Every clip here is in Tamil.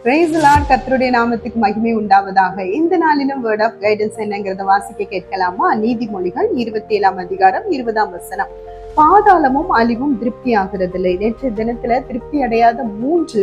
Praise the Lord. கர்த்தருடைய நாமத்துக்கு மகிமை உண்டாவதாக. இந்த நாளிலும் வேர்ட் ஆஃப் கைடன்ஸ் என்னங்கிறத வாசிக்க கேட்கலாமா? நீதிமொழிகள் 27 அதிகாரம் 20 பாதாளமும் அழிவும் திருப்தி ஆகிறதில்லை. நேற்றைய தினத்துல திருப்தி அடையாத 3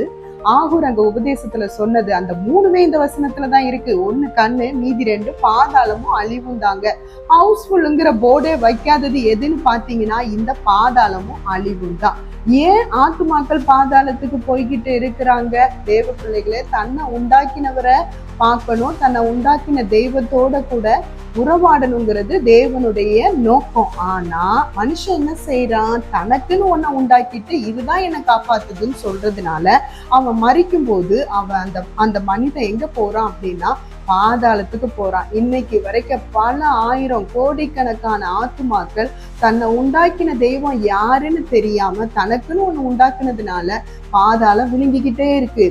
ஆகூர் அங்க உபதேசத்துல சொன்னது அந்த 3மே இந்த வசனத்துலதான் இருக்கு. 1 கண்ணு, மீதி 2 பாதாளமும் அழிவும் தாங்க. ஹவுஸ்ஃபுல்லுங்கிற போர்டே வைக்காதது எதுன்னு பாத்தீங்கன்னா இந்த பாதாளமும் அழிவும் தான். ஏன் ஆத்துமாக்கள் பாதாளத்துக்கு போய்கிட்டு இருக்கிறாங்க? தேவ பிள்ளைகளே, தன்னை உண்டாக்கினவரை பார்க்கணும், தன்னை உண்டாக்கின தெய்வத்தோட கூட உறவாடணுங்கிறது தேவனுடைய நோக்கம். ஆனா மனுஷன் என்ன செய்யறான்? தனக்குன்னு ஒன்ன உண்டாக்கிட்டு இதுதான் என்னை காப்பாத்துதுன்னு சொல்றதுனால அவன் மறிக்கும் போது அவன் அந்த மனிதன் எங்க போறான் அப்படின்னா பாதாளத்துக்கு போறான். இன்னைக்கு வரைக்கும் பல ஆயிரம் கோடிக்கணக்கான ஆத்துமாக்கள் தன்னை உண்டாக்கின தெய்வம் யாருன்னு தெரியாம தனக்குன்னு ஒண்ணு உண்டாக்குனதுனால பாதாளம் விழுங்கிக்கிட்டே இருக்கு.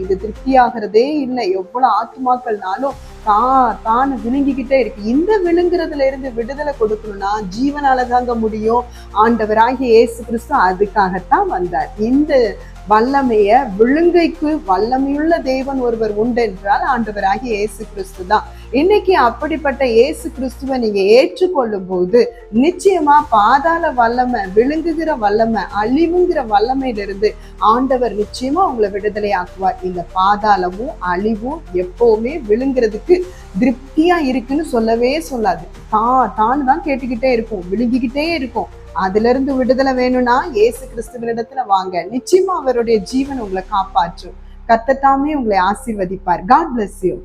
இது திருப்தி ஆகிறதே இல்லை. எவ்வளவு ஆத்துமாக்கள்னாலும் தான் விழுங்கிக்கிட்டே இருக்கு. இந்த விழுங்குறதுல இருந்து விடுதலை கொடுக்கணும்னா ஜீவனால தாங்க முடியும். ஆண்டவராகிய இயேசு கிறிஸ்து அதுக்காகத்தான் வந்தார். இந்த வல்லமைய விழுங்கைக்கு வல்லமையுள்ள தேவன் ஒருவர் உண்டு என்றால் ஆண்டவராகிய இயேசு கிறிஸ்து தான். இன்னைக்கு அப்படிப்பட்ட இயேசு கிறிஸ்துவை நீங்க ஏற்றுக்கொள்ளும் போது நிச்சயமா பாதாள வல்லமை, விழுங்குகிற வல்லமை, அழிவுங்கிற வல்லமையிலிருந்து ஆண்டவர் நிச்சயமா உங்களை விடுதலை ஆக்குவார். இந்த பாதாளமும் அழிவும் எப்பவுமே விழுங்குறதுக்கு திருப்தியா இருக்குன்னு சொல்லவே சொல்லாது. தான் கேட்டுக்கிட்டே இருக்கும், விழுங்கிக்கிட்டே இருக்கும். அதுல இருந்து விடுதலை வேணும்னா இயேசு கிறிஸ்துவினிடத்துல வாங்க. நிச்சயமா அவருடைய ஜீவன் உங்களை காப்பாற்றும். கர்த்தர் தாமே உங்களை ஆசீர்வதிப்பார். God bless you.